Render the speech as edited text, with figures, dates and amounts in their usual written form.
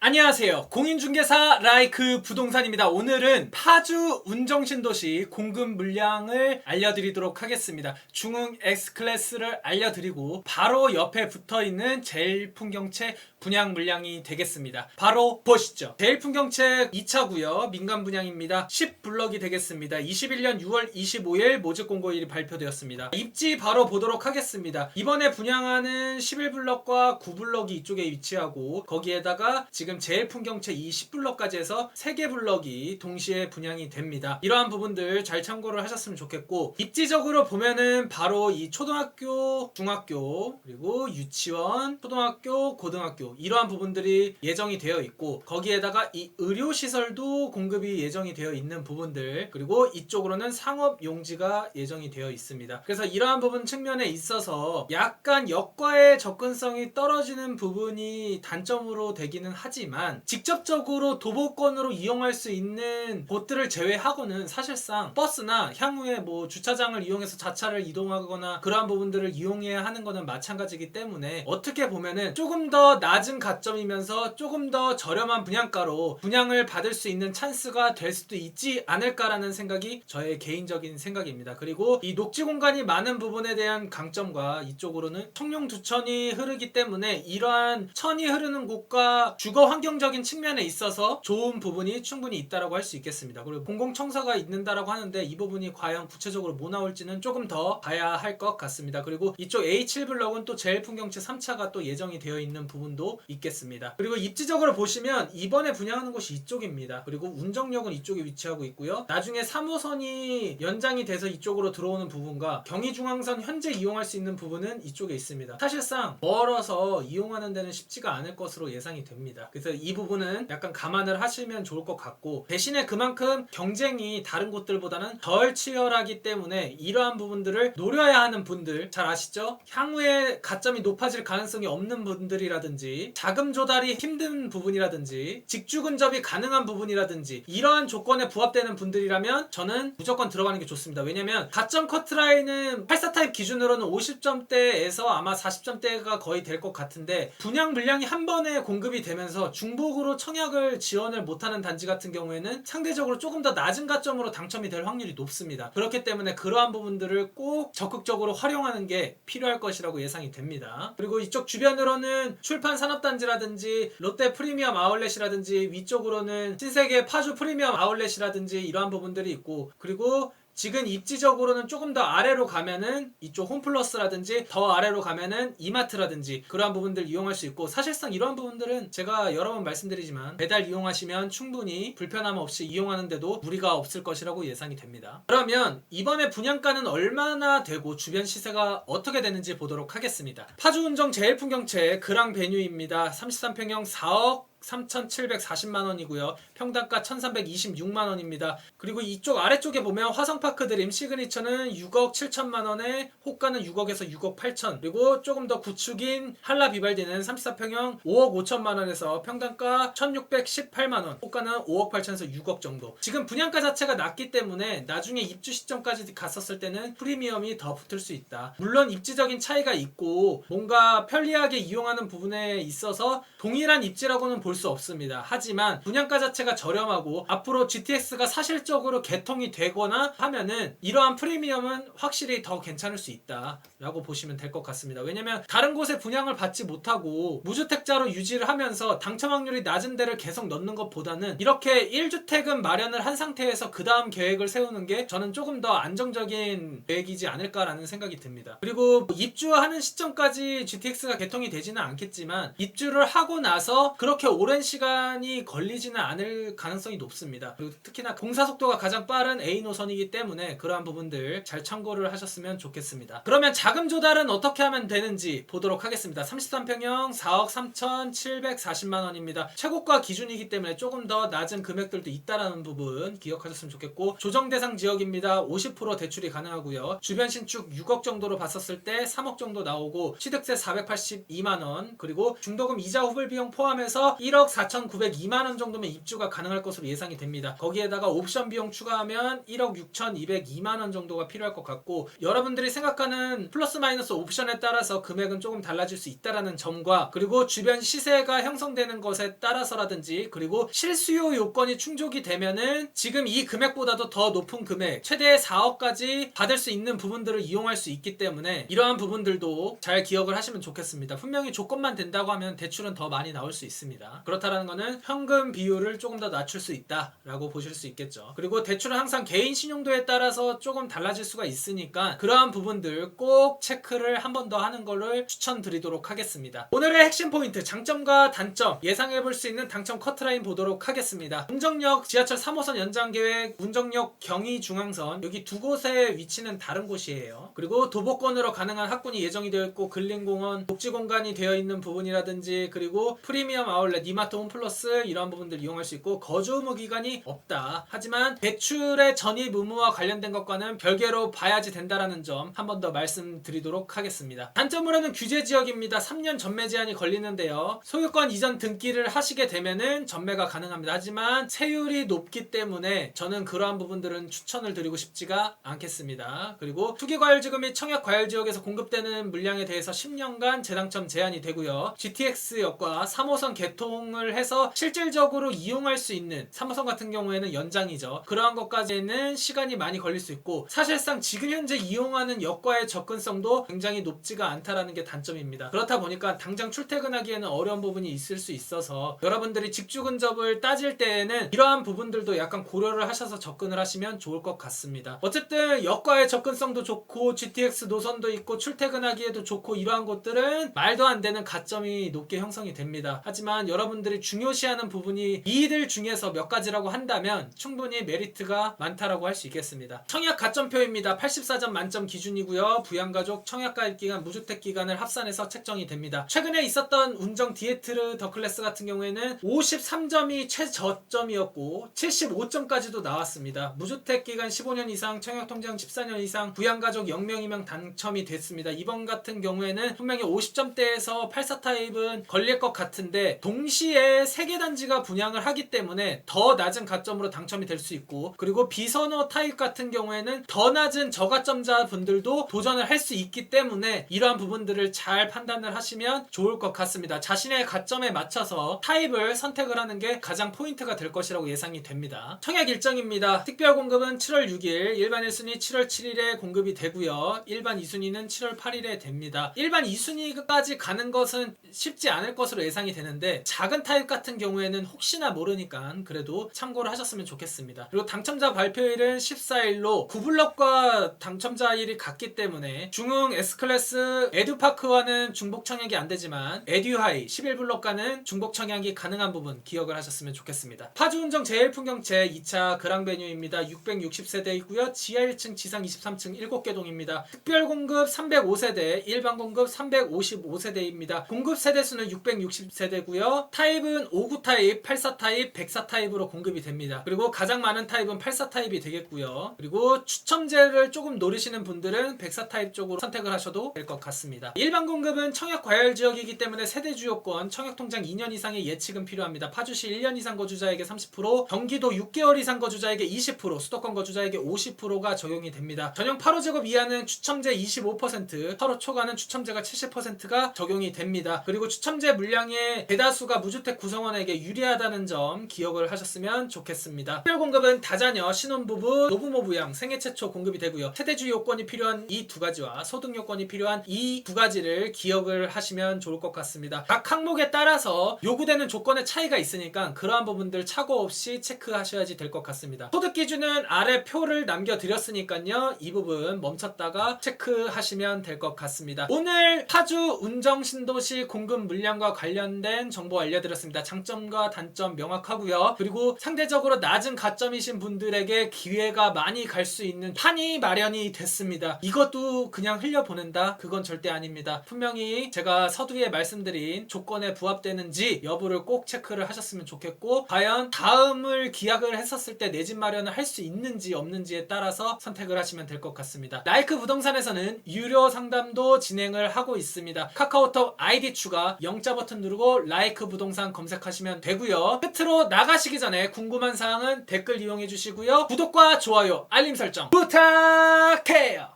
안녕하세요. 공인중개사 라이크 부동산입니다. 오늘은 파주 운정신도시 공급 물량을 알려드리도록 하겠습니다. 중흥 X클래스를 알려드리고 바로 옆에 붙어있는 제일풍경채 분양 물량이 되겠습니다. 바로 보시죠. 제일풍경채 2차고요. 민간 분양입니다. 10블럭이 되겠습니다. 21년 6월 25일 모집공고일이 발표되었습니다. 입지 바로 보도록 하겠습니다. 이번에 분양하는 11블럭과 9블럭이 이쪽에 위치하고 거기에다가 지금 제일풍경채 이 10블럭까지 해서 3개 블럭이 동시에 분양이 됩니다. 이러한 부분들 잘 참고를 하셨으면 좋겠고, 입지적으로 보면은 바로 이 초등학교, 중학교, 그리고 유치원, 초등학교, 고등학교 이러한 부분들이 예정이 되어 있고, 거기에다가 이 의료시설도 공급이 예정이 되어 있는 부분들, 그리고 이쪽으로는 상업용지가 예정이 되어 있습니다. 그래서 이러한 부분 측면에 있어서 약간 역과의 접근성이 떨어지는 부분이 단점으로 되기는 하지만, 직접적으로 도보권으로 이용할 수 있는 곳들을 제외하고는 사실상 버스나 향후에 뭐 주차장을 이용해서 자차를 이동하거나 그러한 부분들을 이용해야 하는 거는 마찬가지이기 때문에 어떻게 보면은 조금 더 낮은 가점이면서 조금 더 저렴한 분양가로 분양을 받을 수 있는 찬스가 될 수도 있지 않을까라는 생각이 저의 개인적인 생각입니다. 그리고 이 녹지 공간이 많은 부분에 대한 강점과, 이쪽으로는 청룡 두천이 흐르기 때문에 이러한 천이 흐르는 곳과 주거 환경적인 측면에 있어서 좋은 부분이 충분히 있다라고 할 수 있겠습니다. 그리고 공공청사가 있는다라고 하는데 이 부분이 과연 구체적으로 뭐 나올지는 조금 더 봐야 할 것 같습니다. 그리고 이쪽 A7블럭은 또 제일풍경채 3차가 또 예정이 되어 있는 부분도 있겠습니다. 그리고 입지적으로 보시면 이번에 분양하는 곳이 이쪽입니다. 그리고 운정역은 이쪽에 위치하고 있고요. 나중에 3호선이 연장이 돼서 이쪽으로 들어오는 부분과 경의중앙선 현재 이용할 수 있는 부분은 이쪽에 있습니다. 사실상 멀어서 이용하는 데는 쉽지가 않을 것으로 예상이 됩니다. 그래서 이 부분은 약간 감안을 하시면 좋을 것 같고, 대신에 그만큼 경쟁이 다른 곳들보다는 덜 치열하기 때문에 이러한 부분들을 노려야 하는 분들, 잘 아시죠? 향후에 가점이 높아질 가능성이 없는 분들이라든지, 자금 조달이 힘든 부분이라든지, 직주 근접이 가능한 부분이라든지, 이러한 조건에 부합되는 분들이라면 저는 무조건 들어가는 게 좋습니다. 왜냐면 가점 커트라인은 84타입 기준으로는 50점대에서 아마 40점대가 거의 될 것 같은데, 분양 물량이 한 번에 공급이 되면서 중복으로 청약을 지원을 못하는 단지 같은 경우에는 상대적으로 조금 더 낮은 가점으로 당첨이 될 확률이 높습니다. 그렇기 때문에 그러한 부분들을 꼭 적극적으로 활용하는 게 필요할 것이라고 예상이 됩니다. 그리고 이쪽 주변으로는 출판 산업단지라든지 롯데 프리미엄 아울렛이라든지, 위쪽으로는 신세계 파주 프리미엄 아울렛이라든지 이러한 부분들이 있고, 그리고 지금 입지적으로는 조금 더 아래로 가면은 이쪽 홈플러스라든지, 더 아래로 가면은 이마트라든지 그러한 부분들 이용할 수 있고, 사실상 이러한 부분들은 제가 여러 번 말씀드리지만 배달 이용하시면 충분히 불편함 없이 이용하는데도 무리가 없을 것이라고 예상이 됩니다. 그러면 이번에 분양가는 얼마나 되고 주변 시세가 어떻게 되는지 보도록 하겠습니다. 파주 운정 제일풍경채 그랑 베뉴입니다. 33평형 4억 3,740만원이고요. 평당가 1,326만원입니다. 그리고 이쪽 아래쪽에 보면 화성파크 드림 시그니처는 6억 7천만원에, 호가는 6억에서 6억 8천, 그리고 조금 더 구축인 한라 비발디는 34평형 5억 5천만원에서 평당가 1,618만원, 호가는 5억 8천에서 6억 정도. 지금 분양가 자체가 낮기 때문에 나중에 입주 시점까지 갔었을 때는 프리미엄이 더 붙을 수 있다. 물론 입지적인 차이가 있고 뭔가 편리하게 이용하는 부분에 있어서 동일한 입지라고는 볼 수 없습니다. 하지만 분양가 자체가 저렴하고 앞으로 GTX가 사실적으로 개통이 되거나 하면은 이러한 프리미엄은 확실히 더 괜찮을 수 있다 라고 보시면 될 것 같습니다. 왜냐면 다른 곳에 분양을 받지 못하고 무주택자로 유지를 하면서 당첨 확률이 낮은 데를 계속 넣는 것보다는 이렇게 1주택은 마련을 한 상태에서 그 다음 계획을 세우는 게 저는 조금 더 안정적인 계획이지 않을까라는 생각이 듭니다. 그리고 입주하는 시점까지 GTX가 개통이 되지는 않겠지만, 입주를 하고 나서 그렇게 오랜 시간이 걸리지는 않을 가능성이 높습니다. 그리고 특히나 공사 속도가 가장 빠른 A 노선이기 때문에 그러한 부분들 잘 참고를 하셨으면 좋겠습니다. 그러면 자금 조달은 어떻게 하면 되는지 보도록 하겠습니다. 33평형 4억 3,740만원입니다. 최고가 기준이기 때문에 조금 더 낮은 금액들도 있다라는 부분 기억하셨으면 좋겠고, 조정 대상 지역입니다. 50% 대출이 가능하고요. 주변 신축 6억 정도로 봤었을 때 3억 정도 나오고, 취득세 482만원, 그리고 중도금 이자 후불 비용 포함해서 1억 4,902만 원 정도면 입주가 가능할 것으로 예상이 됩니다. 거기에다가 옵션 비용 추가하면 1억 6,202만 원 정도가 필요할 것 같고, 여러분들이 생각하는 플러스 마이너스 옵션에 따라서 금액은 조금 달라질 수 있다라는 점과, 그리고 주변 시세가 형성되는 것에 따라서라든지, 그리고 실수요 요건이 충족이 되면은 지금 이 금액보다도 더 높은 금액, 최대 4억까지 받을 수 있는 부분들을 이용할 수 있기 때문에 이러한 부분들도 잘 기억을 하시면 좋겠습니다. 분명히 조건만 된다고 하면 대출은 더 많이 나올 수 있습니다. 그렇다라는 거는 현금 비율을 조금 더 낮출 수 있다라고 보실 수 있겠죠. 그리고 대출은 항상 개인 신용도에 따라서 조금 달라질 수가 있으니까 그러한 부분들 꼭 체크를 한 번 더 하는 거를 추천드리도록 하겠습니다. 오늘의 핵심 포인트, 장점과 단점, 예상해볼 수 있는 당첨 커트라인 보도록 하겠습니다. 운정역 지하철 3호선 연장 계획, 운정역 경의중앙선, 여기 두 곳의 위치는 다른 곳이에요. 그리고 도보권으로 가능한 학군이 예정이 되어 있고, 근린공원, 복지공간이 되어 있는 부분이라든지, 그리고 프리미엄 아울렛, 이마트 홈플러스 이런 부분들 이용할 수 있고, 거주 의무 기간이 없다. 하지만 대출의 전입 의무와 관련된 것과는 별개로 봐야지 된다라는 점 한 번 더 말씀드리도록 하겠습니다. 단점으로는 규제 지역입니다. 3년 전매 제한이 걸리는데요. 소유권 이전 등기를 하시게 되면은 전매가 가능합니다. 하지만 세율이 높기 때문에 저는 그러한 부분들은 추천을 드리고 싶지가 않겠습니다. 그리고 투기과열지구 및 청약과열지역에서 공급되는 물량에 대해서 10년간 재당첨 제한이 되고요. GTX역과 3호선 개통을 해서 실질적으로 이용할 수 있는 3호선 같은 경우에는 연장이죠. 그러한 것까지는 시간이 많이 걸릴 수 있고, 사실상 지금 현재 이용하는 역과의 접근성도 굉장히 높지가 않다라는 게 단점입니다. 그렇다 보니까 당장 출퇴근하기에는 어려운 부분이 있을 수 있어서 여러분들이 직주 근접을 따질 때에는 이러한 부분들도 약간 고려를 하셔서 접근을 하시면 좋을 것 같습니다. 어쨌든 역과의 접근성도 좋고 GTX 노선도 있고 출퇴근하기에도 좋고, 이러한 것들은 말도 안 되는 가점이 높게 형성이 됩니다. 하지만 여러분들이 중요시하는 부분이 이들 중에서 몇 가지라고 한다면 충분히 메리트가 많다라고 할 수 있겠습니다. 청약 가점표입니다. 84점 만점 기준이고요. 부양가족 청약가입 기간, 무주택 기간을 합산해서 책정이 됩니다. 최근에 있었던 운정 디에트르 더 클래스 같은 경우에는 53점이 최저점이었고 75점까지도 나왔습니다. 무주택 기간 15년 이상, 청약통장 14년 이상, 부양가족 0명이면 당첨이 됐습니다. 이번 같은 경우에는 분명히 50점대에서 84 타입은 걸릴 것 같은데, 동시에 3개 단지가 분양을 하기 때문에 더 낮은 가점으로 당첨이 될 수 있고, 그리고 비선호 타입 같은 경우에는 더 낮은 저가점자 분들도 도전을 할 수 있기 때문에 이러한 부분들을 잘 판단을 하시면 좋을 것 같습니다. 자신의 가점에 맞춰서 타입을 선택을 하는 게 가장 포인트가 될 것이라고 예상이 됩니다. 청약 일정입니다. 특별 공급은 7월 6일, 일반 1순위 7월 7일에 공급이 되고요. 일반 2순위는 7월 8일에 됩니다. 일반 2순위까지 가는 것은 쉽지 않을 것으로 예상이 되는데, 작은 타입 같은 경우에는 혹시나 모르니까 그래도 참고를 하셨으면 좋겠습니다. 그리고 당첨자 발표일은 14일로 9블럭과 당첨자일이 같기 때문에 중흥 S클래스 에듀파크와는 중복 청약이 안 되지만 에듀하이 11블럭과는 중복 청약이 가능한 부분 기억을 하셨으면 좋겠습니다. 파주 운정 제일풍경채 2차 그랑베뉴입니다. 660세대 있고요. 지하 1층, 지상 23층 7개 동입니다. 특별 공급 305세대, 일반 공급 355세대입니다. 공급 세대수는 660세대고요. 타입은 59 타입, 84 타입, 104 타입으로 공급이 됩니다. 그리고 가장 많은 타입은 84 타입이 되겠고요. 그리고 추첨제를 조금 노리시는 분들은 104 타입 쪽으로 선택을 하셔도 될 것 같습니다. 일반 공급은 청약 과열 지역이기 때문에 세대 주요권, 청약통장 2년 이상의 예측은 필요합니다. 파주시 1년 이상 거주자에게 30%, 경기도 6개월 이상 거주자에게 20%, 수도권 거주자에게 50%가 적용이 됩니다. 전용 8호 제곱 이하는 추첨제 25%, 8호 초과는 추첨제가 70%가 적용이 됩니다. 그리고 추첨제 물량의 대다수가 무주택 구성원에게 유리하다는 점 기억을 하셨으면 좋겠습니다. 특별 공급은 다자녀, 신혼부부, 노부모 부양, 생애 최초 공급이 되고요. 세대주 요건이 필요한 이 두 가지와 소득 요건이 필요한 이 두 가지를 기억을 하시면 좋을 것 같습니다. 각 항목에 따라서 요구되는 조건의 차이가 있으니까 그러한 부분들 착오 없이 체크하셔야지 될 것 같습니다. 소득 기준은 아래 표를 남겨드렸으니까요. 이 부분 멈췄다가 체크하시면 될 것 같습니다. 오늘 파주 운정 신도시 공급 물량과 관련된 정보 알려드렸습니다. 장점과 단점 명확하고요. 그리고 상대적으로 낮은 가점이신 분들에게 기회가 많이 갈 수 있는 판이 마련이 됐습니다. 이것도 그냥 흘려보낸다? 그건 절대 아닙니다. 분명히 제가 서두에 말씀드린 조건에 부합되는지 여부를 꼭 체크를 하셨으면 좋겠고, 과연 다음을 기약을 했었을 때 내 집 마련을 할 수 있는지 없는지에 따라서 선택을 하시면 될 것 같습니다. 라이크 부동산에서는 유료 상담도 진행을 하고 있습니다. 카카오톡 아이디 추가, 영자 버튼 누르고 라이크 부동산 부동산 검색하시면 되고요. 끝으로 나가시기 전에 궁금한 사항은 댓글 이용해 주시고요. 구독과 좋아요, 알림 설정 부탁해요.